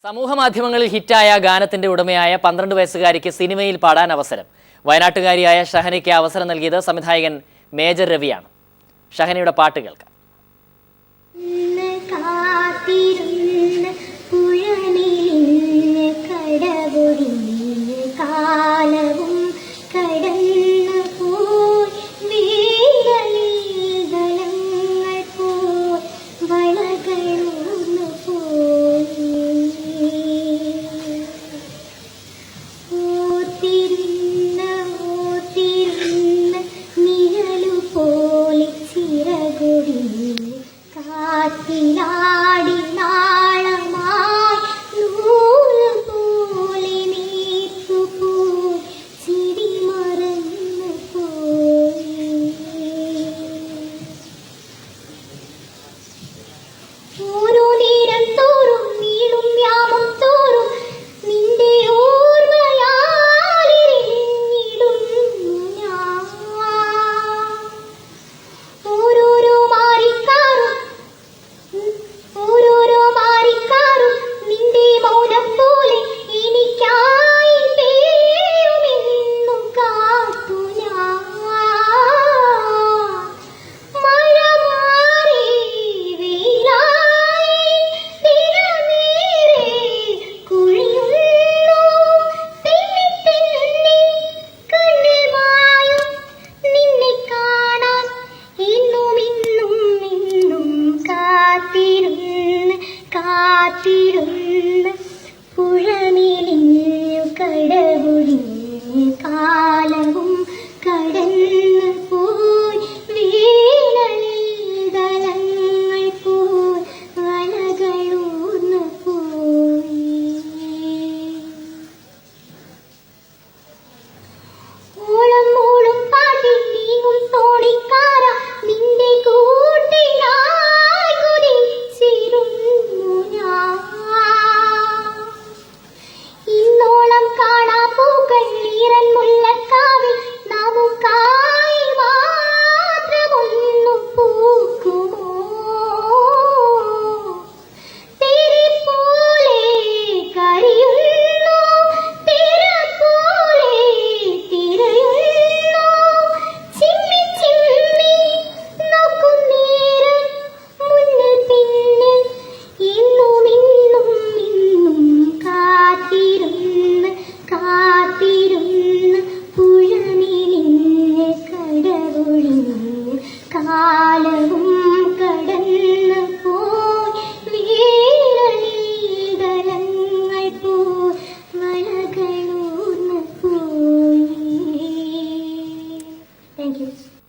സമൂഹ മാധ്യമങ്ങളിൽ ഹിറ്റായ ഗാനത്തിന്റെ ഉടമയായ 12 വയസ്സുകാരിക്ക് സിനിമയിൽ പാടാൻ അവസരം. വയനാട്ടുകാരിയായ ഷഹനയ്ക്ക് അവസരം നൽകിയത് സംവിധായകൻ മേജർ രവിയാണ്. ഷഹനയുടെ പാട്ട് കേൾക്കാം.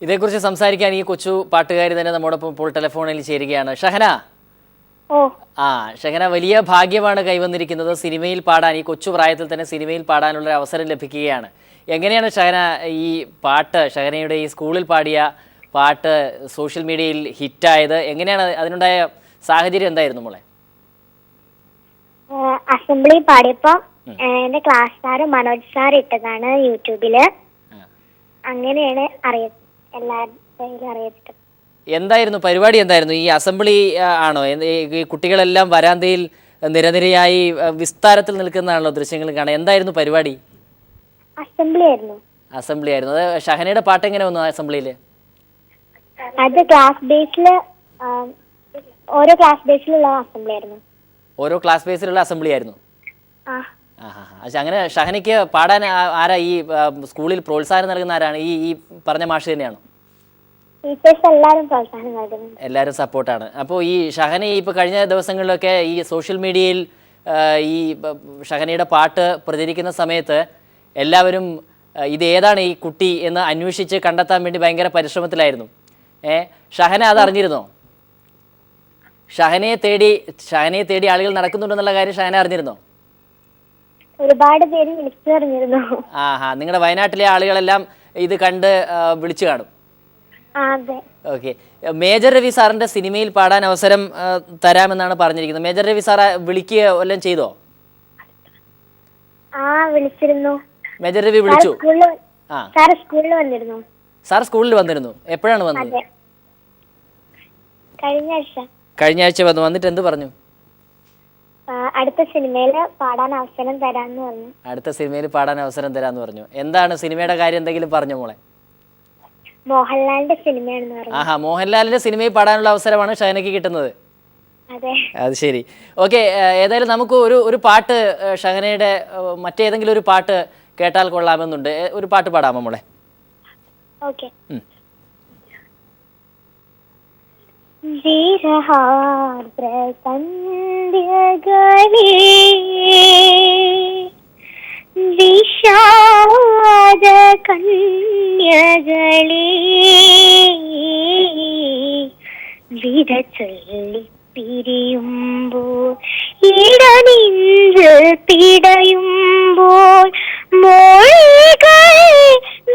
ഇതേക്കുറിച്ച് സംസാരിക്കാൻ ഈ കൊച്ചു പാട്ടുകാരി തന്നെ നമ്മോടൊപ്പം ഇപ്പോൾ ടെലിഫോണിൽ ചേരുകയാണ്. ഷഹന, ഷഹന, വലിയ ഭാഗ്യമാണ് കൈവന്നിരിക്കുന്നത്. സിനിമയിൽ പാടാൻ, ഈ കൊച്ചു പ്രായത്തിൽ തന്നെ സിനിമയിൽ പാടാനുള്ള അവസരം ലഭിക്കുകയാണ്. എങ്ങനെയാണ് ഷഹന ഈ പാട്ട്, ഷഹനയുടെ ഈ സ്കൂളിൽ പാടിയ പാട്ട് സോഷ്യൽ മീഡിയയിൽ ഹിറ്റായത്? എങ്ങനെയാണ് അതിനുണ്ടായ സാഹചര്യം എന്തായിരുന്നു മോളെ? അസംബ്ലി പാടിയപ്പോ എന്റെ ക്ലാസ് സാറ് മനോജ് സാർ ഇട്ടതാണ് യൂട്യൂബില്. അങ്ങനെയാണ് അറിയപ്പെട്ടത്. എന്തായിരുന്നു പരിപാടി? എന്തായിരുന്നു ഈ അസംബ്ലി ആണോ? ഈ കുട്ടികളെല്ലാം വരാന്തയിൽ നിരനിരയായി വിസ്താരത്തിൽ നിൽക്കുന്നതാണല്ലോ ദൃശ്യങ്ങൾ കാണാൻ. എന്തായിരുന്നു പരിപാടി? അസംബ്ലി ആയിരുന്നു. അത് ഷഹനയുടെ പാട്ട് എങ്ങനെ വന്നു അസംബ്ലിയില്? അത് ക്ലാസ് ബേസില്, ഓരോ ക്ലാസ് ബേസിലുള്ള അസംബ്ലി ആയിരുന്നു. ഓരോ ക്ലാസ് ബേസിലുള്ള അസംബ്ലി ആയിരുന്നു. അങ്ങനെ ഷഹനയ്ക്ക് പാടാൻ ആരാ ഈ സ്കൂളിൽ പ്രോത്സാഹനം നൽകുന്ന ആരാണ്? ഈ പറഞ്ഞ മാഷ് തന്നെയാണോ? എല്ലാവരും സപ്പോർട്ടാണ്. അപ്പോൾ ഈ ഷഹന ഇപ്പോൾ കഴിഞ്ഞ ദിവസങ്ങളിലൊക്കെ ഈ സോഷ്യൽ മീഡിയയിൽ ഈ ഷഹനയുടെ പാട്ട് പ്രചരിക്കുന്ന സമയത്ത് എല്ലാവരും ഇതേതാണ് ഈ കുട്ടി എന്ന് അന്വേഷിച്ച് കണ്ടെത്താൻ വേണ്ടി ഭയങ്കര പരിശ്രമത്തിലായിരുന്നു. ഷഹന അത് അറിഞ്ഞിരുന്നോ? ഷഹനയെ തേടി ആളുകൾ നടക്കുന്നുണ്ടെന്നുള്ള കാര്യം ഷഹന അറിഞ്ഞിരുന്നോ? ഒരുപാട് പേര് വിളിച്ചു പറഞ്ഞിരുന്നു. നിങ്ങളുടെ വയനാട്ടിലെ ആളുകളെല്ലാം ഇത് കണ്ട് വിളിച്ചു കാണും. ഓക്കെ. മേജർ രവി സാറിന്റെ സിനിമയിൽ പാടാൻ അവസരം തരാമെന്നാണ് പറഞ്ഞിരിക്കുന്നത്. മേജർ രവി സാർ വിളിക്കുക വല്ലതും ചെയ്തോ? വിളിച്ചിരുന്നു. മേജർ രവി വിളിച്ചു? സാർ സ്കൂളിൽ വന്നിരുന്നു. എപ്പോഴാണ് വന്നത്? കഴിഞ്ഞ ആഴ്ച. കഴിഞ്ഞ ആഴ്ച വന്നിട്ട് എന്ത് പറഞ്ഞു? അടുത്ത സിനിമയില് പാടാൻ അവസരം തരാന്ന് പറഞ്ഞു. അടുത്ത സിനിമയിൽ പാടാൻ അവസരം തരാന്ന് പറഞ്ഞു. എന്താണ് സിനിമയുടെ കാര്യം, എന്തെങ്കിലും പറഞ്ഞു മോളെ? മോഹൻലാലിന്റെ സിനിമയാണെന്ന് പറഞ്ഞു. ആഹാ, മോഹൻലാലിന്റെ സിനിമയിൽ പാടാനുള്ള അവസരമാണ് ഷഹനയ്ക്ക് കിട്ടുന്നത്. അതെ. അത് ശരി. ഓക്കെ, ഏതായാലും നമുക്ക് ഒരു പാട്ട് ഷഹനയുടെ മറ്റേതെങ്കിലും ഒരു പാട്ട് കേട്ടാൽ കൊള്ളാമെന്നുണ്ട്. ഒരു പാട്ട് പാടാമോ മോളെ? ഓക്കെ. വീരഹാർദ്ര സന്ധ്യകളേ വിഷാദ കന്യകളേ വിരചൊല്ലി പിരിയുമ്പോൾ ഇടനിന്ന് പിടയുമ്പോൾ മോളികൾ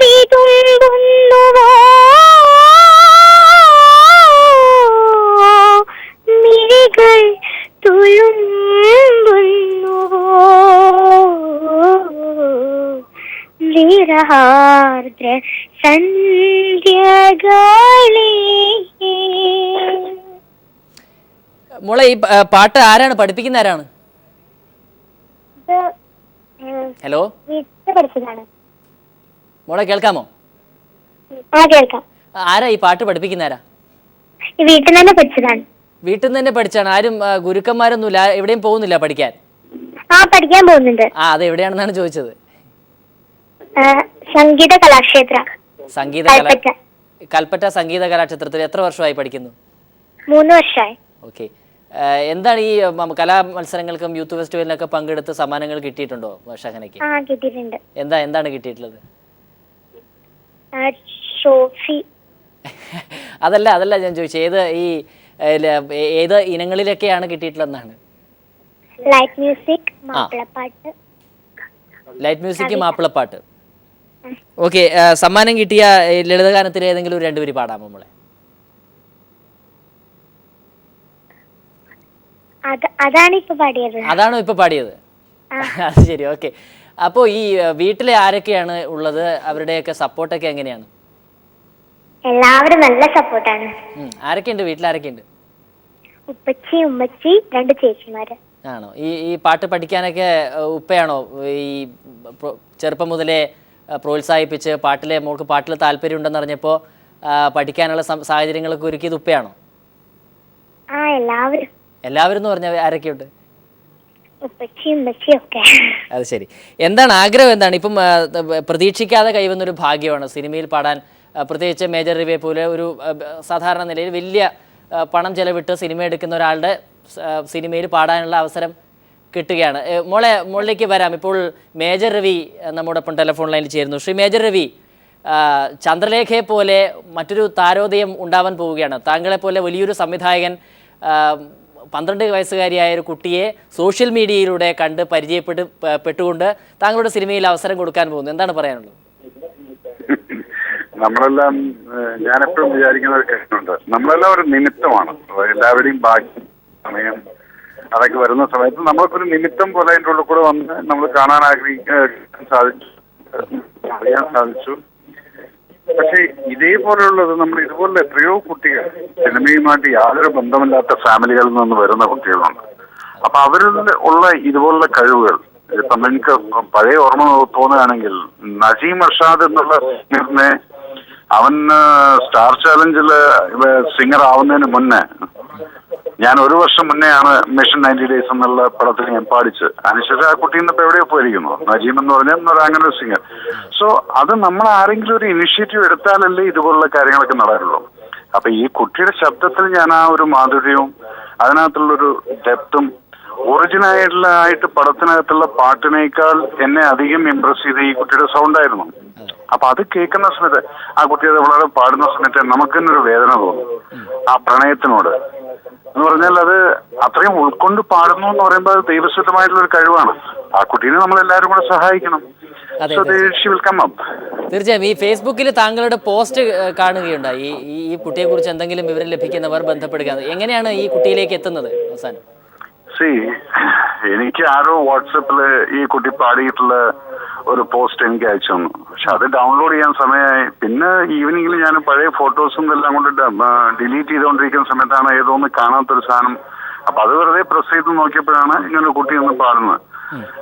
വിതുമ്പുന്നുവോ മിഴികൾ തുളുമ്പുന്നുവോ വീരഹാർദ്ര സന്ധ്യകളേ. മോളെ, ഈ പാട്ട് ആരാണ് പഠിപ്പിക്കുന്ന? ആരാണ്? ഹലോ, വീട്ടിൽ പഠിച്ചതാണ്. മോളെ കേൾക്കാമോ? കേൾക്കാം. ആരാ ഈ പാട്ട് പഠിപ്പിക്കുന്ന? ആരാ? വീട്ടിൽ തന്നെ പഠിച്ചതാണ്. വീട്ടിൽ നിന്ന് തന്നെ പഠിച്ചാണ്? ആരും ഗുരുക്കന്മാരൊന്നുമില്ല? എവിടെയും പോകുന്നില്ല പഠിക്കാൻ? പഠിക്കാൻ പോകുന്നുണ്ട്. അത് എവിടെയാണെന്നാണ് ചോദിച്ചത്. സംഗീത കലാക്ഷേത്ര, കൽപ്പറ്റ സംഗീത കലാക്ഷേത്രത്തിൽ. എത്ര വർഷമായി പഠിക്കുന്നു? 3 വർഷമായി. ഓക്കെ. എന്താണ് ഈ കലാ മത്സരങ്ങൾക്കും യൂത്ത് ഫെസ്റ്റിവലിനൊക്കെ പങ്കെടുത്ത് സമ്മാനങ്ങൾ കിട്ടിയിട്ടുണ്ടോ ഷഹനയ്ക്ക്? കിട്ടിയിട്ടുണ്ട്. എന്താണ് കിട്ടിയിട്ടുള്ളത്? ട്രോഫി. അതല്ല ഞാൻ ചോദിച്ചത്, ഏത് ഇനങ്ങളിലൊക്കെയാണ് കിട്ടിയിട്ടുള്ളതെന്നാണ്. ലൈറ്റ് മ്യൂസിക്, മാപ്പിളപ്പാട്ട്. ലൈറ്റ് മ്യൂസിക്, മാപ്പിളപ്പാട്ട്. ഓക്കെ. സമ്മാനം കിട്ടിയ ലളിതഗാനത്തിലെ ഏതെങ്കിലും ഒരു 2 വരി പാടാമോ മോളെ? അതാണോ ഇപ്പൊ പാടിയത്? അത് ശരി. ഓക്കെ. അപ്പോ ഈ വീട്ടിലെ ആരൊക്കെയാണ് ഉള്ളത്? അവരുടെയൊക്കെ സപ്പോർട്ടൊക്കെ എങ്ങനെയാണ്? എല്ലാവരും നല്ല സപ്പോർട്ടാണ്. ആരൊക്കെയുണ്ട് വീട്ടിൽ? ആരൊക്കെയുണ്ട്? ഉപ്പച്ചി, ഉമ്മച്ചി, 2 ചേച്ചിമാര്. ആണോ? ഈ പാട്ട് പഠിക്കാനൊക്കെ ഉപ്പയാണോ ഈ ചെറുപ്പം മുതലേ പ്രോത്സാഹിപ്പിച്ച് മോൾക്ക് പാട്ടിൽ താല്പര്യം ഉണ്ടെന്ന് അറിഞ്ഞപ്പോൾ പഠിക്കാനുള്ള സാഹചര്യങ്ങളൊക്കെ ഒരുക്കിയത് ഉപ്പയാണോ? എല്ലാവരും എന്ന് പറഞ്ഞാൽ ആരൊക്കെയുണ്ട്? അത് ശരി. എന്താണ് ആഗ്രഹം? എന്താണ് ഇപ്പം പ്രതീക്ഷിക്കാതെ കൈവന്നൊരു ഭാഗ്യമാണ് സിനിമയിൽ പാടാൻ? പ്രത്യേകിച്ച് മേജർ രവിയെ പോലെ ഒരു സാധാരണ നിലയിൽ വലിയ പണം ചെലവിട്ട് സിനിമ എടുക്കുന്ന ഒരാളുടെ സിനിമയിൽ പാടാനുള്ള അവസരം കിട്ടുകയാണ്. മോളിലേക്ക് വരാം. ഇപ്പോൾ മേജർ രവി നമ്മോടൊപ്പം ടെലിഫോൺ ലൈനിൽ ചേരുന്നു. ശ്രീ മേജർ രവി, ചന്ദ്രലേഖയെ പോലെ മറ്റൊരു താരോദയം ഉണ്ടാവാൻ പോവുകയാണ്. താങ്കളെ പോലെ വലിയൊരു സംവിധായകൻ 12 വയസ്സുകാരിയായ ഒരു കുട്ടിയെ സോഷ്യൽ മീഡിയയിലൂടെ കണ്ട് പെട്ടുകൊണ്ട് താങ്കളുടെ സിനിമയിൽ അവസരം കൊടുക്കാൻ പോകുന്നു. എന്താണ് പറയാനുള്ളത്? നമ്മളെല്ലാം, ഞാനെപ്പോഴും വിചാരിക്കുന്ന ഒരു കാര്യമുണ്ട്, നമ്മളെല്ലാം ഒരു നിമിത്തമാണ്. എല്ലാവരുടെയും ബാക്കി സമയം അതൊക്കെ വരുന്ന സമയത്ത് നമ്മൾക്കൊരു നിമിത്തം പോലെ അതിൻ്റെ ഉള്ളിൽ കൂടെ വന്ന് നമ്മൾ കാണാൻ ആഗ്രഹിക്കാൻ സാധിച്ചു, അറിയാൻ സാധിച്ചു. പക്ഷെ ഇതേപോലെയുള്ളത് നമ്മൾ ഇതുപോലെ എത്രയോ കുട്ടികൾ സിനിമയുമായിട്ട് യാതൊരു ബന്ധമില്ലാത്ത ഫാമിലികളിൽ നിന്ന് വരുന്ന കുട്ടികളുണ്ട്. അപ്പൊ അവരിൽ ഉള്ള ഇതുപോലുള്ള കഴിവുകൾ, ഇപ്പം എനിക്ക് പഴയ ഓർമ്മ തോന്നുകയാണെങ്കിൽ നജീം അർഷാദ് എന്നുള്ള സിംഗറിനെ അവൻ സ്റ്റാർ ചാലഞ്ചില് സിംഗർ ആവുന്നതിന് മുന്നേ, ഞാൻ 1 വർഷം മുന്നെയാണ് മിഷൻ 90 ഡേയ്സ് എന്നുള്ള പടത്തിൽ ഞാൻ പാടിച്ച്. അതിനുശേഷം ആ കുട്ടി ഇന്നിപ്പോ എവിടെയോ പോയിരിക്കുന്നു. നജീം എന്ന് പറഞ്ഞാൽ അങ്ങനെ ഒരു സിംഗർ. സോ അത് നമ്മൾ ആരെങ്കിലും ഒരു ഇനിഷ്യേറ്റീവ് എടുത്താലല്ലേ ഇതുപോലുള്ള കാര്യങ്ങളൊക്കെ നടക്കുള്ളൂ. അപ്പൊ ഈ കുട്ടിയുടെ ശബ്ദത്തിൽ ഞാൻ ആ ഒരു മാധുര്യവും അതിനകത്തുള്ളൊരു ഡെപ്തും ഒറിജിനലായിട്ട് പടത്തിനകത്തുള്ള പാട്ടിനേക്കാൾ എന്നെ അധികം ഇംപ്രസ് ചെയ്ത ഈ കുട്ടിയുടെ സൗണ്ട് ആയിരുന്നു. അപ്പൊ അത് കേൾക്കുന്ന സമയത്ത് ആ കുട്ടി അത് വളരെ പാടുന്ന സമയത്ത് നമുക്ക് തന്നെ ഒരു വേദന തോന്നും ആ പ്രണയത്തിനോട്. എന്ന് പറഞ്ഞാൽ അത് അത്രയും ഉൾക്കൊണ്ട് പാടുന്നു എന്ന് പറയുമ്പോൾ അത് ദൈവസിദ്ധമായിട്ടുള്ള ഒരു കഴിവാണ്. ആ കുട്ടീനെ നമ്മൾ എല്ലാവരും കൂടെ സഹായിക്കണം. തീർച്ചയായും. ഈ ഫേസ്ബുക്കിൽ താങ്കളുടെ പോസ്റ്റ് കാണുകയുണ്ടായി. ഈ കുട്ടിയെ കുറിച്ച് എന്തെങ്കിലും വിവരം ലഭിക്കുന്നവർ ബന്ധപ്പെടുക. എങ്ങനെയാണ് ഈ കുട്ടിയിലേക്ക് എത്തുന്നത് അവസാനം? എനിക്ക് ആരോ വാട്സപ്പില് ഈ കുട്ടി പാടിയിട്ടുള്ള ഒരു പോസ്റ്റ് എനിക്ക് അയച്ചു തന്നു. പക്ഷെ അത് ഡൗൺലോഡ് ചെയ്യാൻ സമയമായി. പിന്നെ ഈവനിങ്ങിൽ ഞാൻ പഴയ ഫോട്ടോസും എല്ലാം കൊണ്ട് ഡിലീറ്റ് ചെയ്തുകൊണ്ടിരിക്കുന്ന സമയത്താണ് ഏതോ ഒന്ന് കാണാത്തൊരു സാധനം അപ്പൊ അത് വെറുതെ പ്രസ് ചെയ്ത് നോക്കിയപ്പോഴാണ് ഇങ്ങനെ കുട്ടി ഒന്ന് പാടുന്നത്.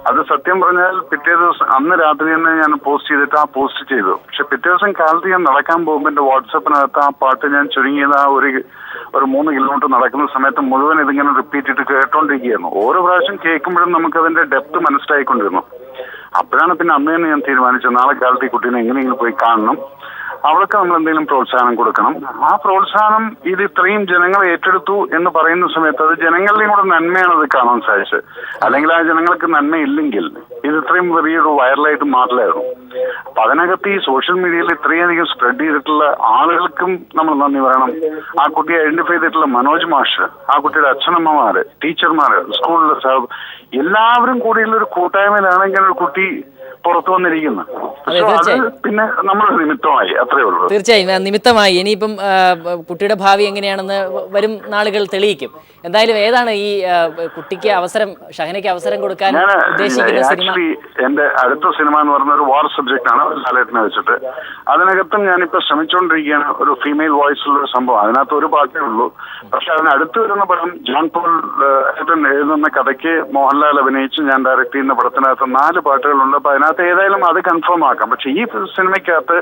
അത് സത്യം പറഞ്ഞാൽ പിറ്റേ ദിവസം അന്ന് രാത്രി തന്നെ ഞാൻ പോസ്റ്റ് ചെയ്തിട്ട് ആ പോസ്റ്റ് ചെയ്തു. പക്ഷെ പിറ്റേ ദിവസം കാലത്ത് ഞാൻ നടക്കാൻ പോകുമ്പോൾ എന്റെ വാട്സപ്പിനകത്ത് ആ പാട്ട് ഞാൻ ചുരുങ്ങിയത് ആ ഒരു 3 കിലോമീറ്റർ നടക്കുന്ന സമയത്ത് മുഴുവൻ ഇതിങ്ങനെ റിപ്പീറ്റ് ചെയ്ത് കേട്ടോണ്ടിരിക്കുകയായിരുന്നു. ഓരോ പ്രാവശ്യം കേൾക്കുമ്പോഴും നമുക്ക് അതിന്റെ ഡെപ്ത് മനസ്സിലായിക്കൊണ്ടിരുന്നു. അപ്പോഴാണ് പിന്നെ അന്ന് തന്നെ ഞാൻ തീരുമാനിച്ചത് നാളെ കാലത്ത് ഈ കുട്ടീനെ എങ്ങനെയെങ്കിലും പോയി കാണണം, അവർക്ക് നമ്മൾ എന്തെങ്കിലും പ്രോത്സാഹനം കൊടുക്കണം. ആ പ്രോത്സാഹനം ഇത് ഇത്രയും ജനങ്ങൾ ഏറ്റെടുത്തു എന്ന് പറയുന്ന സമയത്ത് അത് ജനങ്ങളുടെയും കൂടെ നന്മയാണ് അത് കാണാൻ സാധിച്ചത്. അല്ലെങ്കിൽ ആ ജനങ്ങൾക്ക് നന്മയില്ലെങ്കിൽ ഇത് ഇത്രയും വലിയൊരു വൈറലായിട്ട് മാറില്ലായിരുന്നു. അപ്പൊ അതിനകത്ത് ഈ സോഷ്യൽ മീഡിയയിൽ ഇത്രയധികം സ്പ്രെഡ് ചെയ്തിട്ടുള്ള ആളുകൾക്കും നമ്മൾ നന്ദി പറയണം. ആ കുട്ടിയെ ഐഡന്റിഫൈ ചെയ്തിട്ടുള്ള മനോജ് മാഷ്, ആ കുട്ടിയുടെ അച്ഛനമ്മമാര്, ടീച്ചർമാര്, സ്കൂളിലെ എല്ലാവരും കൂടിയുള്ള ഒരു കൂട്ടായ്മയിലാണ് ഇങ്ങനെ ഒരു കുട്ടി പുറത്തു വന്നിരിക്കുന്നത്. പിന്നെ നമ്മൾ നിമിത്തമായി, അത്രേ ഉള്ളൂ. തീർച്ചയായും നിമിത്തമായി. ഇനിയിപ്പം കുട്ടിയുടെ ഭാവി എങ്ങനെയാണെന്ന് വരും നാളുകൾ തെളിയിക്കും. എന്തായാലും ഏതാണ് ഈ കുട്ടിക്ക് അവസരം, ഷഹനയ്ക്ക് അവസരം കൊടുക്കാൻ ഉദ്ദേശിക്കുന്ന സിനിമ? എന്റെ അടുത്ത സിനിമ എന്ന് പറയുന്ന ഒരു വാർ സബ്ജക്ട് ആണ്, ലാലേട്ടനെ വെച്ചിട്ട്. അതിനകത്തും ഞാനിപ്പോ ശ്രമിച്ചുകൊണ്ടിരിക്കുകയാണ് ഒരു ഫീമെയിൽ വോയിസുള്ള ഒരു സംഭവം. അതിനകത്ത് ഒരു പാട്ടേ ഉള്ളൂ. പക്ഷെ അതിനടുത്ത് വരുന്ന പടം ജോൺ പോൾ ഏട്ടൻ എഴുതുന്ന കഥയ്ക്ക് മോഹൻലാൽ അഭിനയിച്ച് ഞാൻ ഡയറക്ട് ചെയ്യുന്ന പടത്തിനകത്ത് 4 പാട്ടുകളുണ്ട്. അപ്പൊ അതിനകത്ത് ഏതായാലും അത് കൺഫേം ആക്കാം. പക്ഷെ ഈ സിനിമയ്ക്കകത്ത്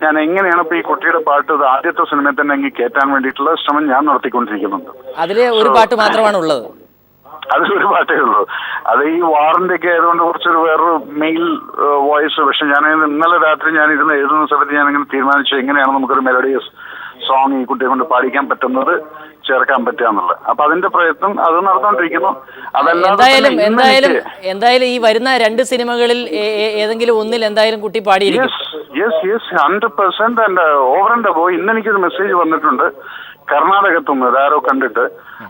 ഞാൻ എങ്ങനെയാണ് ഇപ്പൊ ഈ കുട്ടിയുടെ പാട്ട് ആദ്യത്തെ സിനിമയിൽ തന്നെ അങ്ങ് കയറ്റാൻ വേണ്ടിയിട്ടുള്ള ശ്രമം ഞാൻ നടത്തിക്കൊണ്ടിരിക്കുന്നുണ്ട്. അതില് ഒരു പാട്ട് മാത്രമാണ് ഉള്ളത്. അതിലൊരു പാട്ടേ ഉള്ളൂ. അത് ഈ വാറിന്റെ ഒക്കെ ആയതുകൊണ്ട് കുറച്ചൊരു വേറൊരു മെയിൽ വോയിസ്. പക്ഷെ ഞാൻ ഇന്നലെ രാത്രി ഞാൻ ഇരുന്ന് എഴുതുന്ന സമയത്ത് ഞാൻ ഇങ്ങനെ തീരുമാനിച്ചു എങ്ങനെയാണ് നമുക്കൊരു മെലഡിയസ് സോങ് ഈ കുട്ടിയെ കൊണ്ട് പാടിക്കാൻ പറ്റുന്നത്, ചേർക്കാൻ പറ്റുക എന്നുള്ളത്. അപ്പൊ അതിന്റെ പ്രയത്നം അത് നടന്നുകൊണ്ടിരിക്കുന്നു. എന്തായാലും ഈ വരുന്ന 2 സിനിമകളിൽ ഏതെങ്കിലും ഒന്നിൽ എന്തായാലും കുട്ടി പാടിയിരിക്കും. 100%. ആൻഡ് ഓവർ ആൻഡ് അബോ ഇന്ന് എനിക്കൊരു മെസ്സേജ് വന്നിട്ടുണ്ട് കർണാടകത്തുനിന്ന് ഇതാരോ കണ്ടിട്ട്.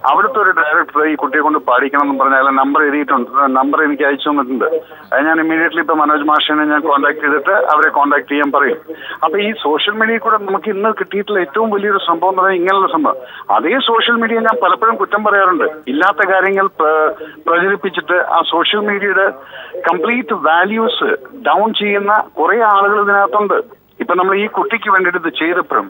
അവിടുത്തെ ഒരു ഡയറക്ടർ ഈ കുട്ടിയെ കൊണ്ട് പാടിക്കണം എന്ന് പറഞ്ഞാൽ നമ്പർ എഴുതിയിട്ടുണ്ട്. നമ്പർ എനിക്ക് അയച്ചു തന്നിട്ടുണ്ട്. അത് ഞാൻ ഇമ്മീഡിയറ്റ്ലി ഇപ്പൊ മനോജ് മാഷിനെ ഞാൻ കോൺടാക്ട് ചെയ്തിട്ട് അവരെ കോൺടാക്ട് ചെയ്യാൻ പറയും. അപ്പൊ ഈ സോഷ്യൽ മീഡിയയിൽ കൂടെ നമുക്ക് ഇന്ന് കിട്ടിയിട്ടുള്ള ഏറ്റവും വലിയൊരു സംഭവം എന്ന് പറഞ്ഞാൽ ഇങ്ങനെയുള്ള സംഭവം. അതേ സോഷ്യൽ മീഡിയ ഞാൻ പലപ്പോഴും കുറ്റം പറയാറുണ്ട്. ഇല്ലാത്ത കാര്യങ്ങൾ പ്രചരിപ്പിച്ചിട്ട് ആ സോഷ്യൽ മീഡിയയുടെ കംപ്ലീറ്റ് വാല്യൂസ് ഡൗൺ ചെയ്യുന്ന കുറെ ആളുകൾ ഇതിനകത്തുണ്ട്. ഇപ്പൊ നമ്മൾ ഈ കുട്ടിക്ക് വേണ്ടിയിട്ട് ഇത് ചെയ്തപ്പോഴും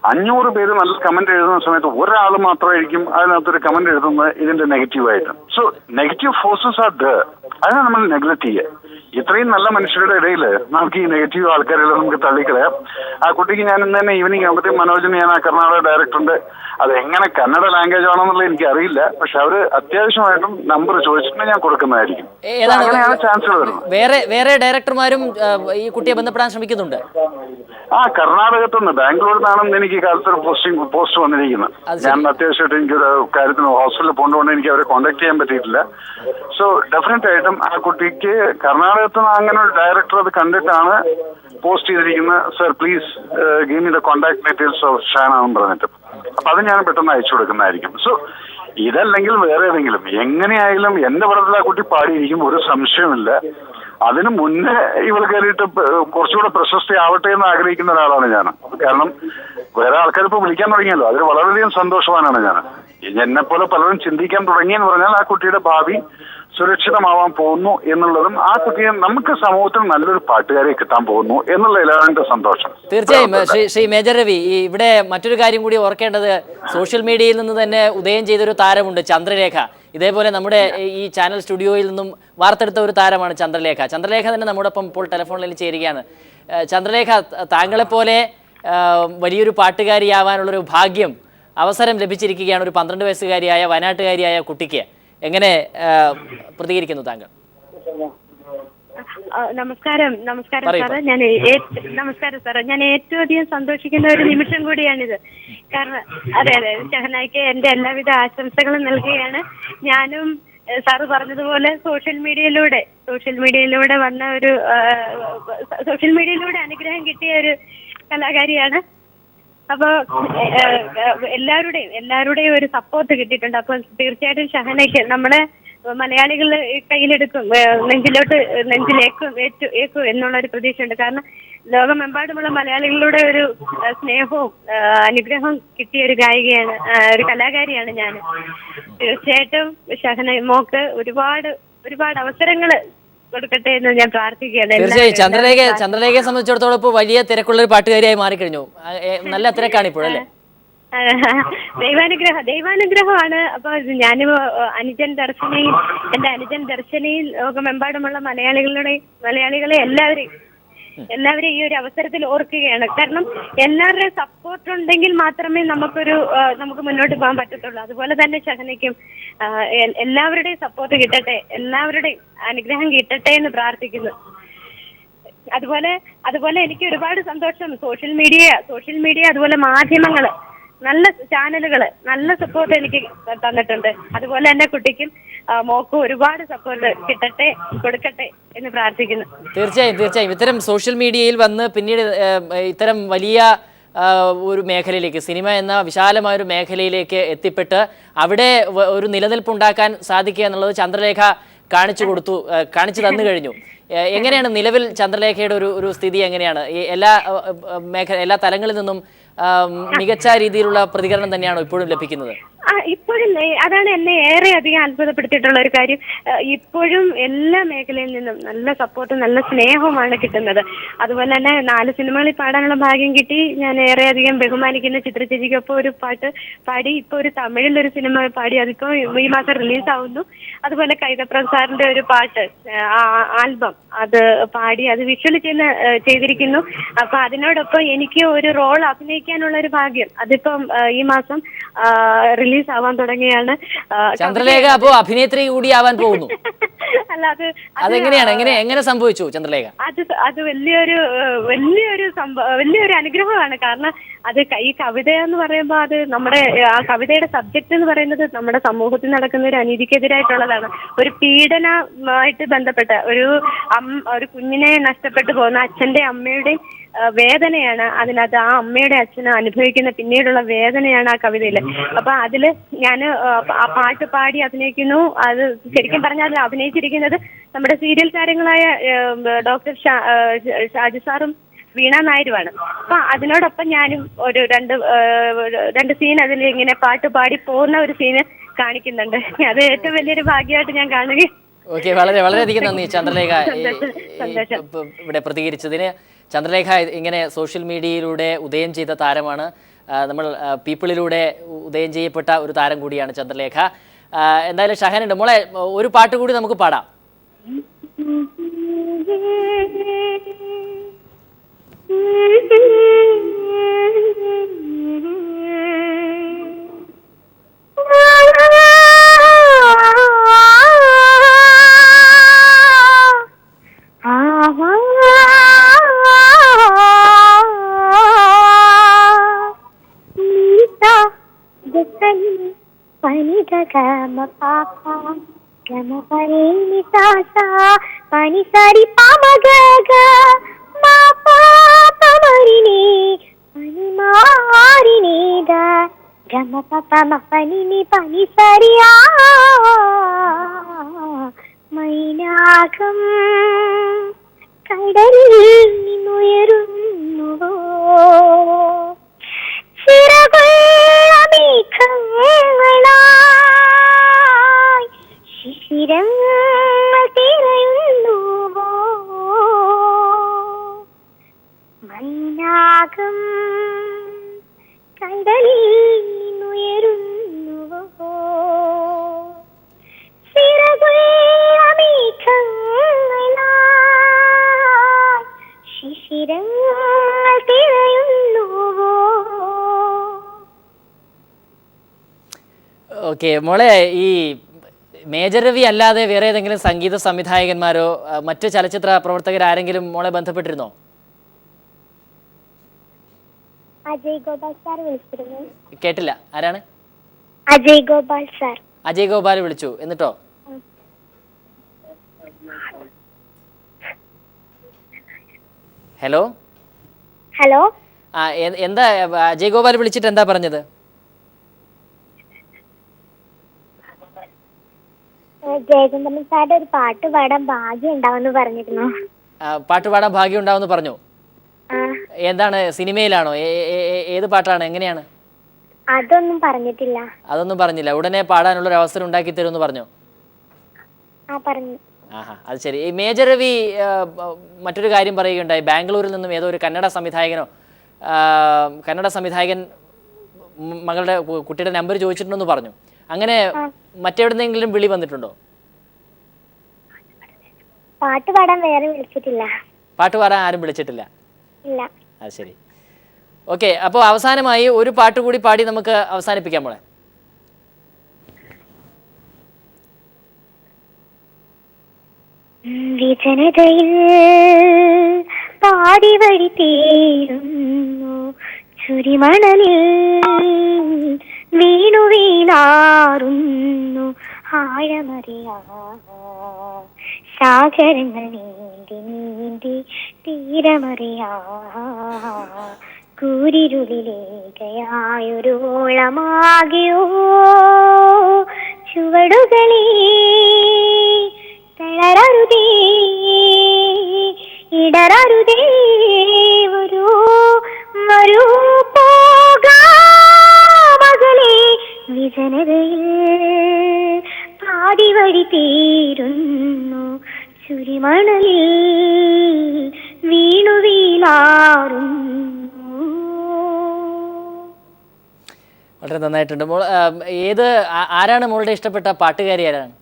500 പേര് നല്ല കമന്റ് എഴുതുന്ന സമയത്ത് ഒരാൾ മാത്രമായിരിക്കും അതിനകത്തൊരു കമന്റ് എഴുതുന്നത് ഇതിന്റെ നെഗറ്റീവായിട്ട്. So negative forces are there. അതിനെ നമ്മൾ നെഗ്ലക്ട് ചെയ്യുക. ഇത്രയും നല്ല മനുഷ്യരുടെ ഇടയിൽ നമുക്ക് ഈ നെഗറ്റീവ് ആൾക്കാരെല്ലാം നമുക്ക് തള്ളിക്കളയാം. ആ കുട്ടിക്ക് ഞാൻ ഇന്ന് തന്നെ ഈവനിങ് ആകുമ്പോഴത്തേക്കും മനോജിന് ഞാൻ ആ കർണാടക ഡയറക്ടറുണ്ട്, അത് എങ്ങനെ കന്നഡ ലാംഗ്വേജ് ആണെന്നുള്ളത് എനിക്ക് അറിയില്ല. പക്ഷെ അവര് അത്യാവശ്യമായിട്ടും നമ്പർ ചോദിച്ചിട്ട് ഞാൻ കൊടുക്കുന്നതായിരിക്കും. അങ്ങനെയാണ് ചാൻസുകൾ വരുന്നത്. വേറെ ഡയറക്ടർമാരും ഈ കുട്ടിയെ ബന്ധപ്പെടാൻ ശ്രമിക്കുന്നുണ്ട്. കർണാടകത്തുനിന്ന് ബാംഗ്ലൂരിൽ നിന്നാണെന്ന് എനിക്ക് ഈ കാലത്ത് പോസ്റ്റ് വന്നിരിക്കുന്നത്. ഞാൻ അത്യാവശ്യമായിട്ട് എനിക്കൊരു കാര്യത്തിന് ഹോസ്പിറ്റലിൽ പോകേണ്ടതുകൊണ്ട് എനിക്ക് അവരെ കോൺടാക്ട് ചെയ്യാൻ പറ്റിയിട്ടില്ല. സോ ഡെഫിനറ്റ് ആയിട്ടും ആ കുട്ടിക്ക് കർണാടകത്ത് നിന്ന് അങ്ങനെ ഒരു ഡയറക്ടർ അത് കണ്ടിട്ടാണ് പോസ്റ്റ് ചെയ്തിരിക്കുന്നത്. Sir please give me the contact details of Shana എന്ന് പറഞ്ഞിട്ട്. അപ്പൊ അത് ഞാൻ പെട്ടെന്ന് അയച്ചു കൊടുക്കുന്നതായിരിക്കും. സോ ഇതല്ലെങ്കിൽ വേറെ ഏതെങ്കിലും എങ്ങനെയായാലും എന്റെ പടത്തിൽ ആ കുട്ടി പാടിയിരിക്കും, ഒരു സംശയമില്ല. അതിന് മുന്നേ ഇവൾ കയറിയിട്ട് കുറച്ചുകൂടെ പ്രശസ്തി ആവട്ടെ എന്ന് ആഗ്രഹിക്കുന്ന ഒരാളാണ് ഞാൻ. കാരണം വേറെ ആൾക്കാർ ഇപ്പൊ വിളിക്കാൻ തുടങ്ങിയല്ലോ, അതിൽ വളരെയധികം സന്തോഷവാനാണ് ഞാൻ. എന്നെ പോലെ പലരും ചിന്തിക്കാൻ തുടങ്ങിയെന്ന് പറഞ്ഞാൽ ആ കുട്ടിയുടെ ഭാവി സുരക്ഷിതമാവാൻ പോകുന്നു എന്നുള്ളതും ആ കുട്ടിയെ നമുക്ക് സമൂഹത്തിൽ നല്ലൊരു പാട്ടുകാരെ കിട്ടാൻ പോകുന്നു എന്നുള്ളതിലാണ് എന്റെ സന്തോഷം. തീർച്ചയായും ശ്രീ മേജർ രവി, ഇവിടെ മറ്റൊരു കാര്യം കൂടി ഓർക്കേണ്ടത്, സോഷ്യൽ മീഡിയയിൽ നിന്ന് തന്നെ ഉദയം ചെയ്തൊരു താരമുണ്ട്, ചന്ദ്രലേഖ. ഇതേപോലെ നമ്മുടെ ഈ ചാനൽ സ്റ്റുഡിയോയിൽ നിന്നും വാർത്തെടുത്ത ഒരു താരമാണ് ചന്ദ്രലേഖ. ചന്ദ്രലേഖ തന്നെ നമ്മുടെ ഒപ്പം ഇപ്പോൾ ടെലിഫോണിൽ ചേരുകയാണ്. ചന്ദ്രലേഖ, താങ്കളെപ്പോലെ വലിയൊരു പാട്ടുകാരിയാവാനുള്ളൊരു ഭാഗ്യം, അവസരം ലഭിച്ചിരിക്കുകയാണ് ഒരു 12 വയസ്സുകാരിയായ വയനാട്ടുകാരിയായ കുട്ടിക്ക്. എങ്ങനെ പ്രതികരിക്കുന്നു താങ്കൾ? നമസ്കാരം സാറേ. നമസ്കാരം സാറേ. ഞാൻ ഏറ്റവും അധികം സന്തോഷിക്കുന്ന ഒരു നിമിഷം കൂടിയാണിത്. കാരണം അതെ ഷഹനായ്ക്ക് എന്റെ എല്ലാവിധ ആശംസകളും നൽകുകയാണ്. ഞാനും സാറ് പറഞ്ഞതുപോലെ സോഷ്യൽ മീഡിയയിലൂടെ വന്ന ഒരു സോഷ്യൽ മീഡിയയിലൂടെ അനുഗ്രഹം കിട്ടിയ ഒരു കലാകാരിയാണ്. അപ്പൊ എല്ലാവരുടെയും ഒരു സപ്പോർട്ട് കിട്ടിയിട്ടുണ്ട്. അപ്പൊ തീർച്ചയായിട്ടും ഷഹനയ്ക്ക് നമ്മുടെ മലയാളികൾ കയ്യിലെടുക്കും, നെഞ്ചിലേക്കും എന്നുള്ള ഒരു പ്രതീക്ഷയുണ്ട്. കാരണം ലോകമെമ്പാടുമുള്ള മലയാളികളുടെ ഒരു സ്നേഹവും അനുഗ്രഹവും കിട്ടിയ ഒരു ഗായികയാണ്, ഒരു കലാകാരിയാണ് ഞാൻ. തീർച്ചയായിട്ടും ഷഹന മോക്ക് ഒരുപാട് അവസരങ്ങൾ കൊടുക്കട്ടെ എന്ന് ഞാൻ പ്രാർത്ഥിക്കുകയാണ്. തീർച്ചയായും ചന്ദ്രലേഖയെ സംബന്ധിച്ചിടത്തോളം ഇപ്പോൾ വലിയ തിരക്കുള്ള ഒരു പാട്ടുകാരിയായി മാറിക്കഴിഞ്ഞു. നല്ല തിരക്കാണ് ഇപ്പോഴല്ലേ? ദൈവാനുഗ്രഹമാണ്. അപ്പൊ ഞാനും അനുജൻ ദർശനയിൽ, എന്റെ അനുജൻ ദർശനയിൽ ലോകമെമ്പാടുമുള്ള മലയാളികളെ എല്ലാവരെയും ഈ ഒരു അവസരത്തിൽ ഓർക്കുകയാണ്. കാരണം എല്ലാവരുടെയും സപ്പോർട്ട് ഉണ്ടെങ്കിൽ മാത്രമേ നമുക്ക് മുന്നോട്ട് പോകാൻ പറ്റത്തുള്ളൂ. അതുപോലെ തന്നെ ഷഹനയ്ക്കും എല്ലാവരുടെയും സപ്പോർട്ട് കിട്ടട്ടെ, എല്ലാവരുടെയും അനുഗ്രഹം കിട്ടട്ടെ എന്ന് പ്രാർത്ഥിക്കുന്നു. അതുപോലെ എനിക്ക് ഒരുപാട് സന്തോഷം. സോഷ്യൽ മീഡിയ അതുപോലെ മാധ്യമങ്ങള്, നല്ല ചാനലുകള് നല്ല സപ്പോർട്ട് എനിക്ക് തന്നിട്ടുണ്ട്. അതുപോലെ എന്റെ കുട്ടിക്കും മോക്കും ഒരുപാട് സപ്പോർട്ട് കൊടുക്കട്ടെ എന്ന് പ്രാർത്ഥിക്കുന്നു. തീർച്ചയായും ഇത്തരം സോഷ്യൽ മീഡിയയിൽ വന്ന് പിന്നീട് ഇത്തരം വലിയ ഒരു മേഖലയിലേക്ക്, സിനിമ എന്ന വിശാലമായ ഒരു മേഖലയിലേക്ക് എത്തിപ്പെട്ട് അവിടെ ഒരു നിലനിൽപ്പുണ്ടാക്കാൻ സാധിക്കുക എന്നുള്ളത് ചന്ദ്രലേഖ കാണിച്ചു തന്നു കഴിഞ്ഞു. എങ്ങനെയാണ് നിലവിൽ ചന്ദ്രലേഖയുടെ ഒരു സ്ഥിതി? എങ്ങനെയാണ് എല്ലാ തലങ്ങളിൽ നിന്നും മികച്ച രീതിയിലുള്ള പ്രതികരണം തന്നെയാണോ ഇപ്പോഴും ലഭിക്കുന്നത്? ഇപ്പോഴും അതാണ് എന്നെ ഏറെ അധികം അത്ഭുതപ്പെടുത്തിയിട്ടുള്ള ഒരു കാര്യം. ഇപ്പോഴും എല്ലാ മേഖലയിൽ നിന്നും നല്ല സപ്പോർട്ടും നല്ല സ്നേഹവുമാണ് കിട്ടുന്നത്. അതുപോലെ തന്നെ 4 സിനിമകളിൽ പാടാനുള്ള ഭാഗ്യം കിട്ടി. ഞാൻ ഏറെ അധികം ബഹുമാനിക്കുന്ന ചിത്ര ചേച്ചിക്കൊപ്പം ഒരു പാട്ട് പാടി. ഇപ്പൊ ഒരു തമിഴിലൊരു സിനിമ പാടി, അതിപ്പോ ഈ മാസം റിലീസ് ആവുന്നു. അതുപോലെ കൈതപ്രസാദ് സാറിന്റെ ഒരു പാട്ട് ആൽബം അത് പാടി, അത് വിഷ്വൽ ചെയ്തിരിക്കുന്നു. അപ്പൊ അതിനോടൊപ്പം എനിക്ക് ഒരു റോൾ അഭിനയിക്കാനുള്ള ഒരു ഭാഗ്യം അതിപ്പം ഈ മാസം റിലീസ് ആവാൻ തുടങ്ങിയാണ്. ചന്ദ്രലേഖ അപ്പോ അഭിനേത്രി കൂടി ആവാൻ പോകുന്നു. അല്ല, അതെങ്ങനെയാണ്, എങ്ങനെ സംഭവിച്ചു ചന്ദ്രലേഖ? അത് വലിയൊരു അനുഗ്രഹമാണ്. കാരണം അത് ഈ കവിത എന്ന് പറയുമ്പോൾ അത് നമ്മുടെ ആ കവിതയുടെ സബ്ജക്ട് എന്ന് പറയുന്നത് നമ്മുടെ സമൂഹത്തിൽ നടക്കുന്ന ഒരു അനീതിക്കെതിരായിട്ടുള്ളതാണ്. ഒരു പീഡനമായിട്ട് ബന്ധപ്പെട്ട ഒരു കുഞ്ഞിനെ നഷ്ടപ്പെട്ടു പോകുന്ന അച്ഛന്റെ അമ്മയുടെയും വേദനയാണ് അതിനകത്ത്. ആ അമ്മയുടെ അച്ഛന് അനുഭവിക്കുന്ന പിന്നീടുള്ള വേദനയാണ് ആ കവിതയില്. അപ്പൊ അതില് ഞാൻ ആ പാട്ട് പാടി അഭിനയിക്കുന്നു. അത് ശരിക്കും പറഞ്ഞാൽ അതിൽ അഭിനയിച്ചിരിക്കുന്നത് നമ്മുടെ സീരിയൽ താരങ്ങളായ ഡോക്ടർ ഷാജി സാറും വീണ നായരുമാണ്. അപ്പൊ അതിനോടൊപ്പം ഞാനും ഒരു രണ്ട് സീൻ അതിൽ ഇങ്ങനെ പാട്ട് പാടി പോകുന്ന ഒരു സീന് കാണിക്കുന്നുണ്ട്. അത് ഏറ്റവും വലിയൊരു ഭാഗ്യമായിട്ട് ഞാൻ കാണുകയും. ഓക്കെ, വളരെയധികം നന്ദി ചന്ദ്രലേഖ ഇവിടെ പ്രതികരിച്ചതിന്. ചന്ദ്രലേഖ ഇങ്ങനെ സോഷ്യൽ മീഡിയയിലൂടെ ഉദയം ചെയ്ത താരമാണ്. നമ്മൾ പീപ്പിളിലൂടെ ഉദയം ചെയ്യപ്പെട്ട ഒരു താരം കൂടിയാണ് ചന്ദ്രലേഖ. എന്തായാലും ഷഹനുണ്ട് മോളെ, ഒരു പാട്ട് കൂടി നമുക്ക് പാടാം. pani sari pama ga ga ma pa pa mari ni pani mari ni da ga ma pa pa ma pani ni pani sari a mainagam kadalil ninuyarunnu chiragulla meekhangalai ശിശിരങ്ങൾ തിരയുന്നുവോ Mainakam കടലിൽ നിന്നുയരുന്നുവോ ചിറകുള്ള മേഘങ്ങളായി ശിശിരങ്ങൾ തിരയുന്നുവോ. ഓക്കെ മോളെ, ഈ മേജർ രവി അല്ലാതെ വേറെ ഏതെങ്കിലും സംഗീത സംവിധായകന്മാരോ മറ്റ് ചലച്ചിത്ര പ്രവർത്തകരാരെങ്കിലും മോളെ ബന്ധപ്പെട്ടിരുന്നോ? അജയ് ഗോപാൽ സാർ വിളിച്ചിരുന്നു. കേട്ടില്ല, ആരാണ്? അജയ് ഗോപാൽ സാർ. അജയ് ഗോപാൽ വിളിച്ചു, എന്നിട്ടോ? ഹലോ ഹലോ, എന്താ അജയ് ഗോപാൽ വിളിച്ചിട്ട് എന്താ പറഞ്ഞത്? ജയചന്ദ്രൻ സാറിന്റെ ഒരു പാട്ട് പാടാൻ ഭാഗ്യം ഉണ്ടാവുമെന്ന് പറഞ്ഞിരുന്നു. പാട്ട് പാടാൻ ഭാഗ്യം ഉണ്ടാവുമെന്ന് പറഞ്ഞു. എന്താണ്, സിനിമയിലാണോ? ഏത് പാട്ടാണ്, എങ്ങനെയാണ്? അതൊന്നും പറഞ്ഞിട്ടില്ല. അതൊന്നും പറഞ്ഞില്ല. ഉടനെ പാടാനുള്ള ഒരു അവസരം ഉണ്ടാക്കി തരുമെന്ന് പറഞ്ഞോ? പറഞ്ഞു. ആഹാ, അത് ശരി. ഈ മേജർ രവി മറ്റൊരു കാര്യം പറയുകയുണ്ടായി, ബാംഗ്ലൂരിൽ നിന്നും ഏതോ ഒരു കന്നഡ സംവിധായകൻ മകളുടെ കുട്ടിയുടെ നമ്പർ ചോദിച്ചിട്ടുണ്ടെന്ന് പറഞ്ഞു. അങ്ങനെ മറ്റെവിടെന്നെങ്കിലും വിളി വന്നിട്ടുണ്ടോ? പാട്ട് പാടാൻ വേറെ വിളിച്ചിട്ടില്ല. പാട്ട് പാടാൻ ആരും വിളിച്ചിട്ടില്ല? ഇല്ല. അത് ശരി. ഓക്കെ, അപ്പോൾ അവസാനമായി ഒരു പാട്ട് കൂടി പാടി നമുക്ക് അവസാനിപ്പിക്കാം മോളെ. വിജനതയിൽ പാടി വഴി തീരുന്നു, ചുരിമണലിൽ വീണു വീണാറുന്നു, ആഴമറിയാ സാഗരങ്ങൾ നീന്തി നീന്തി തീരമറിയാ കൂരിരുളിലേകയായൊരോളമാകിയോ ചുവടുകളെ തളരരുതേ ഇടരരുതേ വരൂ വരൂ പോകാമകലേ വിജനതയിൽ പാടി വഴി തീരുന്നു, ചുരിമണലിൽ വീണു വീണാറുന്നു. വളരെ നന്നായിട്ടുണ്ട് മോൾ. ആരാണ് മോളുടെ ഇഷ്ടപ്പെട്ട പാട്ടുകാരി? ആരാണ്?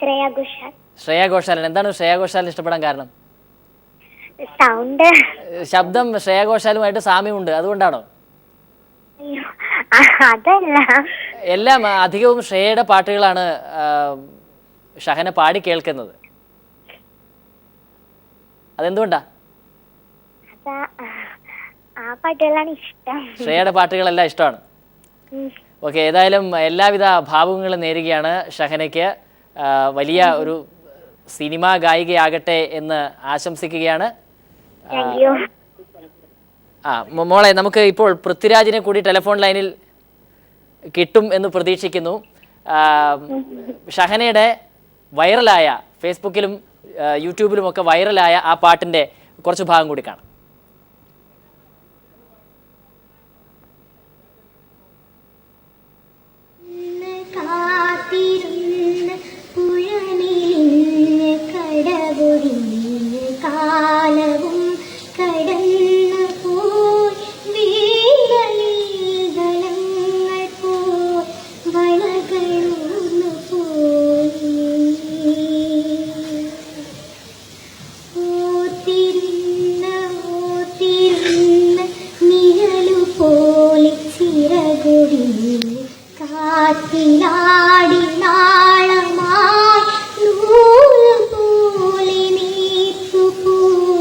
ശ്രേയ ഘോഷാൽ. ശ്രേയ ഘോഷാലാണ്. എന്താണ് ശ്രേയ ഘോഷാലിനെ ഇഷ്ടപ്പെടാൻ കാരണം? സൗണ്ട്, ശബ്ദം ശ്രേയ ഘോഷാലുമായിട്ട് സാമ്യമുണ്ട്, അതുകൊണ്ടാണോ? അതല്ല, എല്ലാം അധികവും ശ്രേയയുടെ പാട്ടുകളാണ് ഷഹന പാടി കേൾക്കുന്നത്. അതെന്തുകൊണ്ടാ? ആ പാട്ടുകളാണ് ഇഷ്ടം. ശ്രേയയുടെ പാട്ടുകളെല്ലാം ഇഷ്ടമാണ്. ഓക്കെ, ഏതായാലും എല്ലാവിധ ഭാവുകങ്ങളും നേരുകയാണ് ഷഹനയ്ക്ക്. വലിയ ഒരു സിനിമാ ഗായികയാകട്ടെ എന്ന് ആശംസിക്കുകയാണ്. മോളെ, നമുക്ക് ഇപ്പോൾ പൃഥ്വിരാജിനെ കൂടി ടെലിഫോൺ ലൈനിൽ കിട്ടും എന്ന് പ്രതീക്ഷിക്കുന്നു. ഷഹനയുടെ വൈറലായ, ഫേസ്ബുക്കിലും യൂട്യൂബിലും ഒക്കെ വൈറലായ ആ പാട്ടിൻ്റെ കുറച്ച് ഭാഗം കൂടി കാണാം. കാലവും കടന്നു പോയി വീരലീകളങ്ങൾ പോയി വളകളൂന്നു പോയി ഓത്തിരുന്ന നിഴലു പോലെ ചിറകൊടിഞ്ഞ് കാറ്റിലാടി നാളമായി നൂല് പോലെ നീത്തുപോയി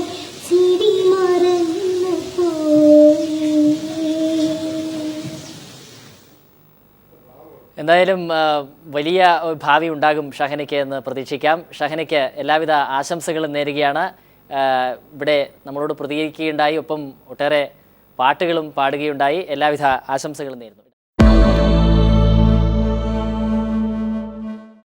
ചിരി മറന്നു പോയി. എന്തായാലും വലിയ ഭാവി ഉണ്ടാകും ഷഹനയ്ക്ക് എന്ന് പ്രതീക്ഷിക്കാം. ഷഹനയ്ക്ക് എല്ലാവിധ ആശംസകളും നേരുകയാണ്. ഇവിടെ നമ്മളോട് പ്രതികരിക്കുകയുണ്ടായി, ഒപ്പം ഒട്ടേറെ പാട്ടുകളും പാടുകയുണ്ടായി. എല്ലാവിധ ആശംസകളും നേരുന്നു.